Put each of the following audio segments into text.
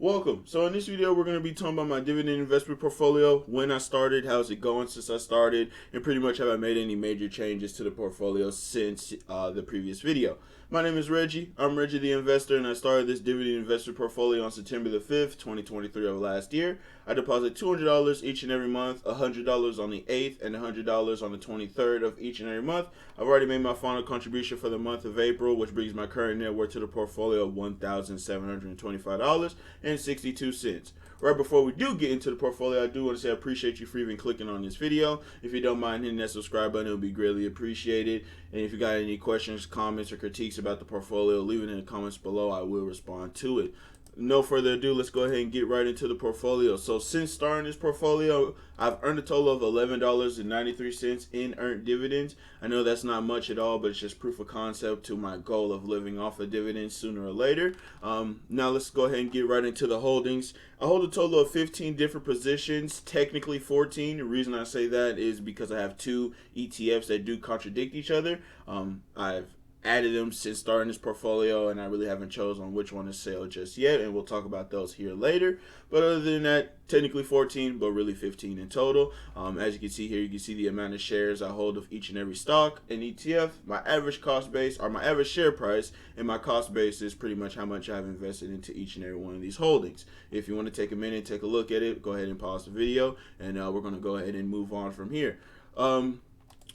Welcome. So in this video, we're going to be talking about my dividend investment portfolio, when I started, how's it going since I started, and pretty much have I made any major changes to the portfolio since the previous video. My name is Reggie. I'm Reggie the Investor, and I started this dividend investment portfolio on September the 5th, 2023 of last year. I deposit $200 each and every month, $100 on the 8th, and $100 on the 23rd of each and every month. I've already made my final contribution for the month of April, which brings my current net worth to the portfolio of $1,725.62. Right before we do get into the portfolio, I do want to say I appreciate you for even clicking on this video. If you don't mind hitting that subscribe button, it would be greatly appreciated. And if you got any questions, comments, or critiques about the portfolio, leave it in the comments below. I will respond to it. No further ado, let's go ahead and get right into the portfolio. So since starting this portfolio, I've earned a total of $11.93 in earned dividends. I know that's not much at all, but it's just proof of concept to my goal of living off of dividends sooner or later. Now let's go ahead and get right into the holdings. I hold a total of 15 different positions, technically 14. The reason I say that is because I have two ETFs that do contradict each other. I've added them since starting this portfolio, and I really haven't chosen which one to sell just yet, and we'll talk about those here later. But other than that, technically 14, but really 15 in total. As you can see here, you can see the amount of shares I hold of each and every stock and ETF, my average cost base, or my average share price, and my cost base is pretty much how much I've invested into each and every one of these holdings. If you want to take a minute and take a look at it, go ahead and pause the video, and we're going to go ahead and move on from here.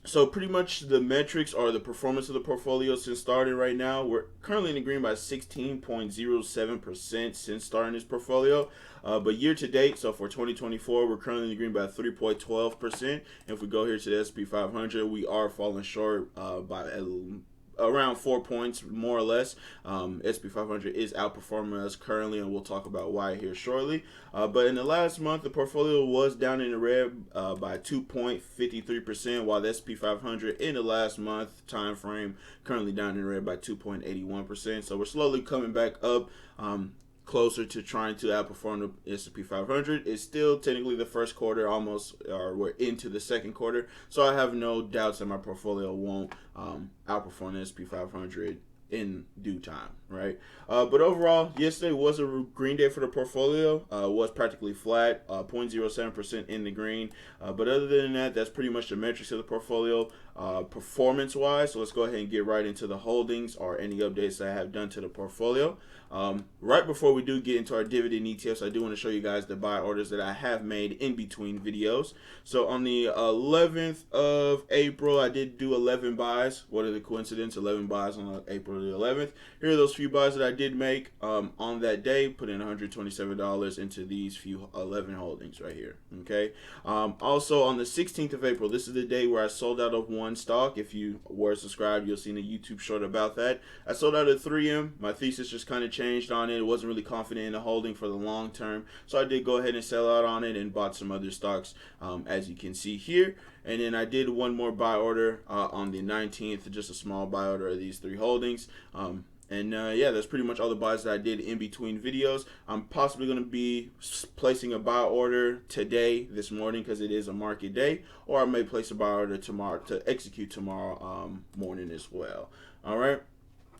So pretty much the metrics are the performance of the portfolio since starting right now. We're currently in the green by 16.07% since starting this portfolio. But year to date, so for 2024, we're currently in the green by 3.12%. If we go here to the S&P 500, we are falling short by around 4 points, more or less. S&P 500 is outperforming us currently, and we'll talk about why here shortly. But in the last month, the portfolio was down in the red by 2.53%, while the S&P 500 in the last month time frame currently down in the red by 2.81%. So we're slowly coming back up. Closer to trying to outperform the S&P 500. It's still technically the first quarter, almost, or we're into the second quarter, so I have no doubts that my portfolio won't outperform the S&P 500 in due time, right? But overall, yesterday was a green day for the portfolio. Was practically flat, 0.07% in the green. But other than that, that's pretty much the metrics of the portfolio performance-wise. So let's go ahead and get right into the holdings or any updates that I have done to the portfolio. Right before we do get into our dividend ETFs, I do want to show you guys the buy orders that I have made in between videos. So on the 11th of April, I did do 11 buys. What are the coincidence? 11 buys on April the 11th. Here are those few buys that I did make on that day. Put in $127 into these few 11 holdings right here. Okay. Also on the 16th of April, this is the day where I sold out of one stock. If you were subscribed, you'll see in a YouTube short about that. I sold out of 3M. My thesis just kind of changed on it. I wasn't really confident in the holding for the long term, so I did go ahead and sell out on it and bought some other stocks, as you can see here. And then I did one more buy order on the 19th, just a small buy order of these three holdings. Yeah, that's pretty much all the buys that I did in between videos. I'm possibly going to be placing a buy order today, this morning, because it is a market day, or I may place a buy order tomorrow to execute tomorrow morning as well. All right.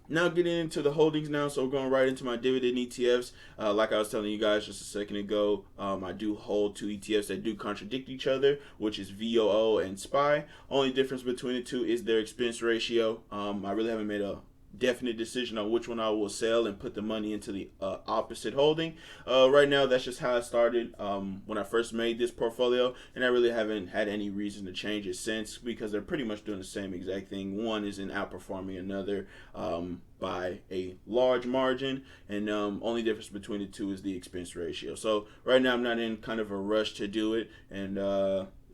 Now getting into the holdings now, so we're going right into my dividend ETFs. Like I was telling you guys just a second ago, I do hold two ETFs that do contradict each other, which is VOO and SPY. Only difference between the two is their expense ratio. I really haven't made a definite decision on which one I will sell and put the money into the opposite holding. Right now, that's just how I started when I first made this portfolio, and I really haven't had any reason to change it since, because they're pretty much doing the same exact thing. One isn't outperforming another by a large margin, and only difference between the two is the expense ratio. So right now, I'm not in kind of a rush to do it, and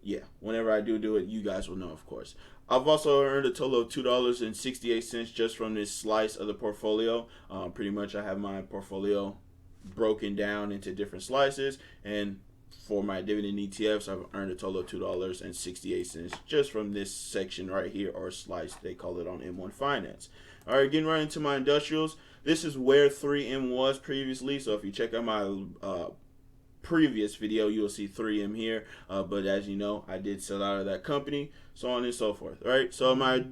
yeah, whenever I do it, you guys will know, of course. I've also earned a total of $2.68 just from this slice of the portfolio. Pretty much I have my portfolio broken down into different slices, and for my dividend ETFs, I've earned a total of $2.68 just from this section right here, or slice, they call it on M1 Finance. All right, getting right into my industrials. This is where 3M was previously, so if you check out my previous video, you will see 3M here. But as you know, I did sell out of that company, so on and so forth. Right. So my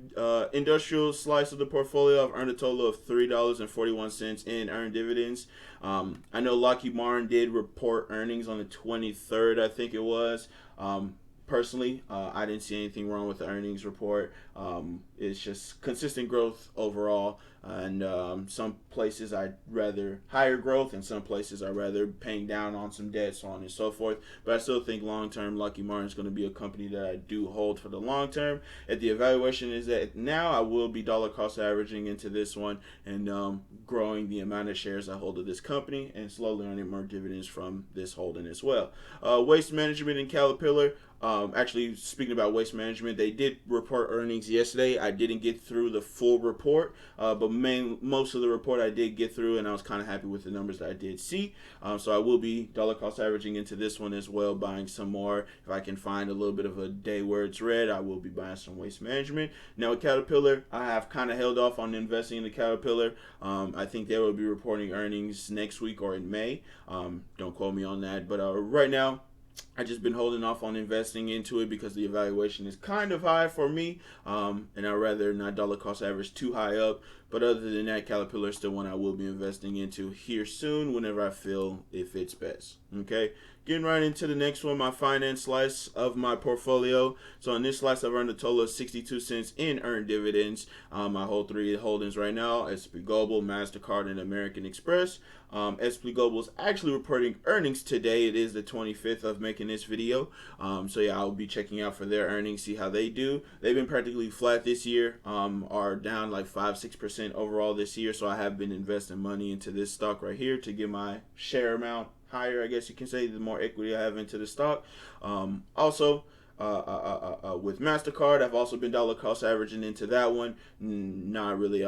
industrial slice of the portfolio, I've earned a total of $3.41 in earned dividends. I know Lockheed Martin did report earnings on the 23rd, I think it was. Personally, I didn't see anything wrong with the earnings report. It's just consistent growth overall, and some places I'd rather higher growth, and some places I'd rather paying down on some debt, so on and so forth. But I still think long term, Lockheed Martin is going to be a company that I do hold for the long term. At the evaluation is that now I will be dollar cost averaging into this one, and growing the amount of shares I hold of this company, and slowly earning more dividends from this holding as well. Waste Management and Caterpillar. Actually, speaking about Waste Management, they did report earnings yesterday. I didn't get through the full report, but most of the report I did get through, and I was kind of happy with the numbers that I did see. So I will be dollar cost averaging into this one as well, buying some more. If I can find a little bit of a day where it's red, I will be buying some Waste Management. Now with Caterpillar, I have kind of held off on investing in the Caterpillar. I think they will be reporting earnings next week or in May. Don't quote me on that, but right now, I just been holding off on investing into it because the evaluation is kind of high for me, and I'd rather not dollar cost average too high up. But other than that, Caterpillar is still one I will be investing into here soon whenever I feel it fits best. Okay, getting right into the next one, my finance slice of my portfolio. So in this slice, I've earned a total of 62 cents in earned dividends. I hold 3 holdings right now: S&P Global, MasterCard, and American Express. S&P Global is actually reporting earnings today. It is the 25th of making this video. So yeah, I'll be checking out for their earnings, see how they do. They've been practically flat this year, are down like 5-6% overall this year. So I have been investing money into this stock right here to get my share amount higher, I guess you can say, the more equity I have into the stock. Also, with MasterCard, I've also been dollar cost averaging into that one. Not really,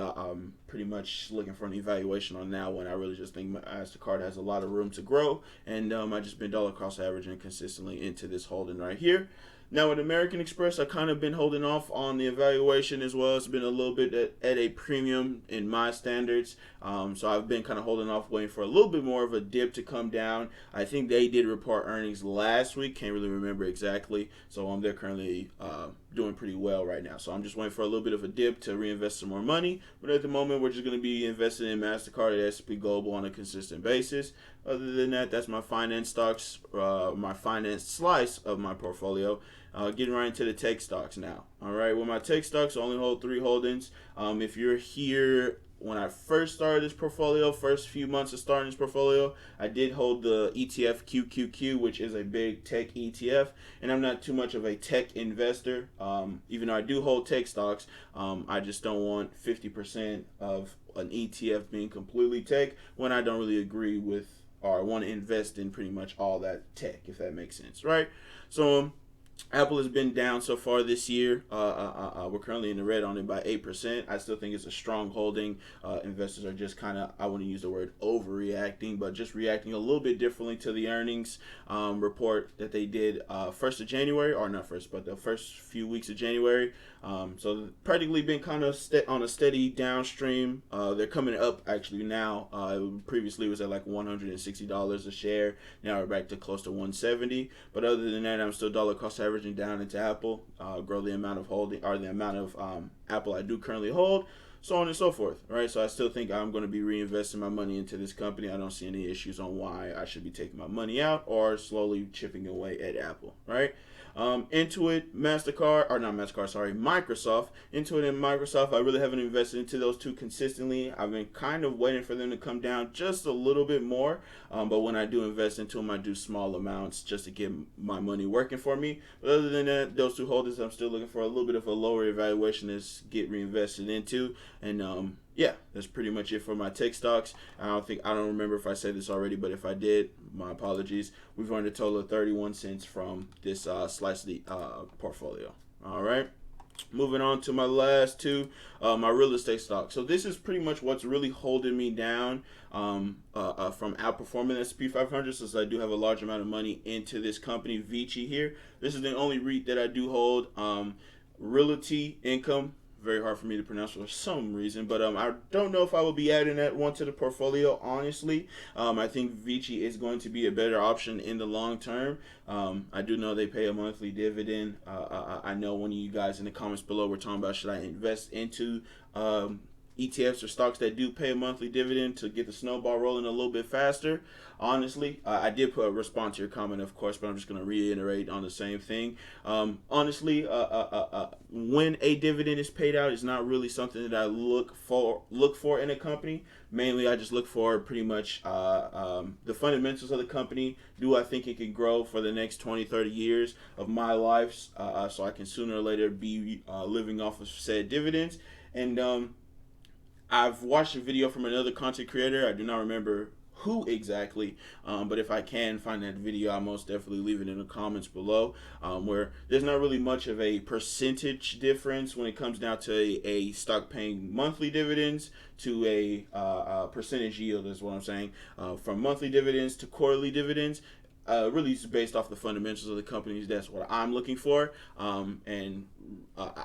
pretty much looking for an evaluation on that one. I really just think MasterCard has a lot of room to grow, and I just been dollar cost averaging consistently into this holding right here. Now with American Express, I kind of been holding off on the evaluation as well. It's been a little bit at a premium in my standards. So I've been kind of holding off, waiting for a little bit more of a dip to come down. I think they did report earnings last week. Can't really remember exactly. So they're currently doing pretty well right now. So I'm just waiting for a little bit of a dip to reinvest some more money. But at the moment, we're just going to be investing in MasterCard and S&P Global on a consistent basis. Other than that, that's my finance stocks, my finance slice of my portfolio. Getting right into the tech stocks now. All right, well, my tech stocks only hold 3 holdings. If you're here when I first started this portfolio, first few months of starting this portfolio, I did hold the ETF QQQ, which is a big tech ETF, and I'm not too much of a tech investor. Even though I do hold tech stocks, I just don't want 50% of an ETF being completely tech when I don't really agree with or want to invest in pretty much all that tech, if that makes sense, right? So Apple has been down so far this year. We're currently in the red on it by 8%. I still think it's a strong holding. Investors are just kind of, I wouldn't use the word overreacting, but just reacting a little bit differently to the earnings report that they did 1st of January, or not first, but the first few weeks of January. So practically been kind of on a steady downstream. They're coming up actually now. Previously it was at like $160 a share. Now we're back to close to $170. But other than that, I'm still dollar cost averaging down into Apple. Grow the amount of holding, or the amount of Apple I do currently hold, so on and so forth. Right. So I still think I'm going to be reinvesting my money into this company. I don't see any issues on why I should be taking my money out or slowly chipping away at Apple. Right. Intuit, Microsoft. Intuit and Microsoft, I really haven't invested into those two consistently. I've been kind of waiting for them to come down just a little bit more. But when I do invest into them, I do small amounts just to get my money working for me. But other than that, those two holdings, I'm still looking for a little bit of a lower evaluation to get reinvested into. And yeah, that's pretty much it for my tech stocks. I don't remember if I said this already, but if I did, my apologies. We've earned a total of 31 cents from this slice of the portfolio. All right. Moving on to my last two, my real estate stock. So this is pretty much what's really holding me down from outperforming the S&P 500, since I do have a large amount of money into this company, Vici here. This is the only REIT that I do hold. Realty Income very hard for me to pronounce for some reason, but I don't know if I will be adding that one to the portfolio. Honestly, I think Vici is going to be a better option in the long term. I do know they pay a monthly dividend. I know one of you guys in the comments below were talking about, should I invest into ETFs or stocks that do pay a monthly dividend to get the snowball rolling a little bit faster. Honestly, I did put a response to your comment, of course, but I'm just going to reiterate on the same thing. Honestly, when a dividend is paid out, it's not really something that I look for in a company. Mainly, I just look for pretty much the fundamentals of the company. Do I think it can grow for the next 20, 30 years of my life, so I can sooner or later be living off of said dividends? And I've watched a video from another content creator. I do not remember who exactly, but if I can find that video, I'll most definitely leave it in the comments below, where there's not really much of a percentage difference when it comes down to a stock paying monthly dividends to a percentage yield, is what I'm saying, from monthly dividends to quarterly dividends. Really, it's based off the fundamentals of the companies. That's what I'm looking for. And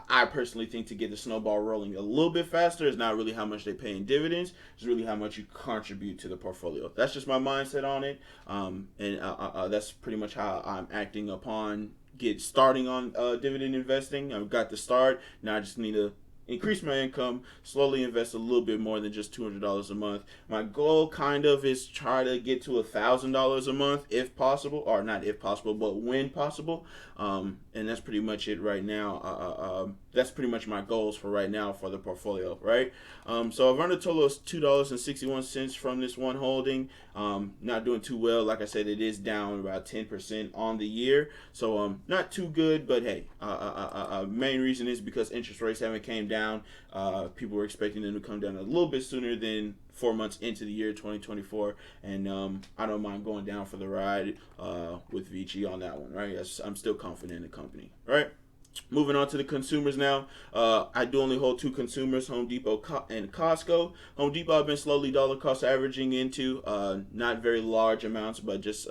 I personally think to get the snowball rolling a little bit faster is not really how much they pay in dividends. It's really how much you contribute to the portfolio. That's just my mindset on it. And that's pretty much how I'm acting upon starting on dividend investing. I've got the start. Now I just need to increase my income, slowly invest a little bit more than just $200 a month. My goal kind of is try to get to $1,000 a month if possible, or not if possible, but when possible. And that's pretty much it right now. That's pretty much my goals for right now for the portfolio, right? So I've earned a total of $2.61 from this one holding. Not doing too well. Like I said, it is down about 10% on the year. So not too good, but hey, main reason is because interest rates haven't came down. People were expecting them to come down a little bit sooner than 4 months into the year 2024, and I don't mind going down for the ride with Vici on that one, right? I'm still confident in the company, right? Moving on to the consumers now. I do only hold two consumers, Home Depot and Costco. Home Depot I've been slowly dollar cost averaging into, not very large amounts, but just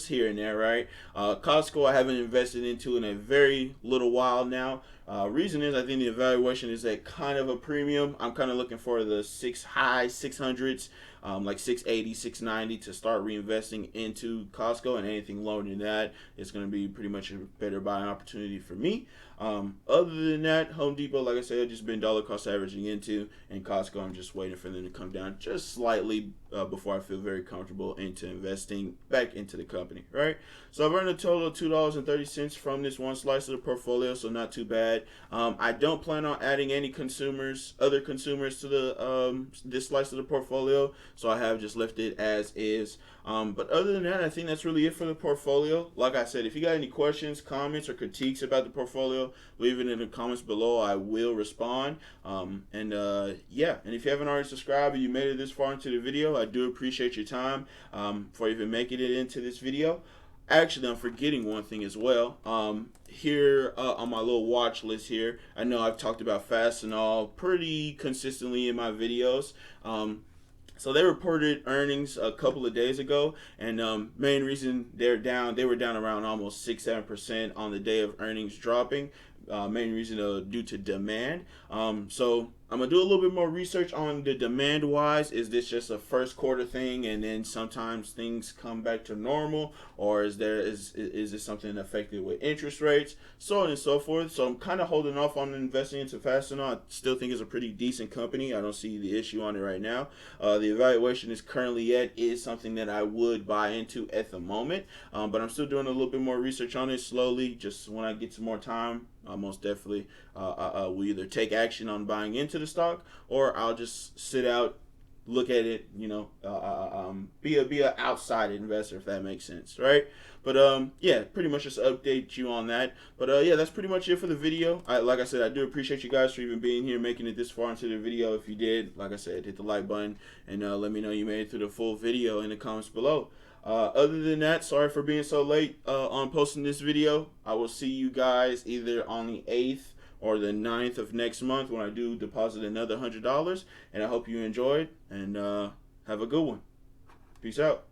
here and there, right? Costco I haven't invested into in a very little while now. Reason is I think the evaluation is at kind of a premium. I'm kind of looking for the high 600s, like 680, 690 to start reinvesting into Costco, and anything lower than that is going to be pretty much a better buying opportunity for me. Other than that, Home Depot, like I said, I've just been dollar cost averaging into, and Costco, I'm just waiting for them to come down just slightly before I feel very comfortable into investing back into the company, right? So I've earned a total of $2.30 from this one slice of the portfolio, so not too bad. I don't plan on adding any other consumers to the this slice of the portfolio, so I have just left it as is. But other than that, I think that's really it for the portfolio. Like I said, if you got any questions, comments, or critiques about the portfolio, leave it in the comments below. I will respond. Yeah, and if you haven't already subscribed and you made it this far into the video, I do appreciate your time for even making it into this video. Actually, I'm forgetting one thing as well. Here on my little watch list here, I know I've talked about Fastenal pretty consistently in my videos. So they reported earnings a couple of days ago, and main reason they were down around almost 6-7% on the day of earnings dropping. Main reason due to demand. So I'm gonna do a little bit more research on the demand wise. Is this just a first quarter thing and then sometimes things come back to normal, or is this something affected with interest rates, so on and so forth? So I'm kind of holding off on investing into Fastenal. I still think it's a pretty decent company. I don't see the issue on it right now. The evaluation is currently is something that I would buy into at the moment, but I'm still doing a little bit more research on it slowly. Just when I get some more time, most definitely will either take action on buying into the stock, or I'll just sit out, look at it, be a outside investor, if that makes sense, right? But yeah, pretty much just update you on that. But yeah, that's pretty much it for the video. Like I said, I do appreciate you guys for even being here, making it this far into the video. If you did, like I said, hit the like button and let me know you made it through the full video in the comments below. Other than that, sorry for being so late on posting this video. I will see you guys either on the 8th or the 9th of next month when I do deposit another $100. And I hope you enjoyed, and have a good one. Peace out.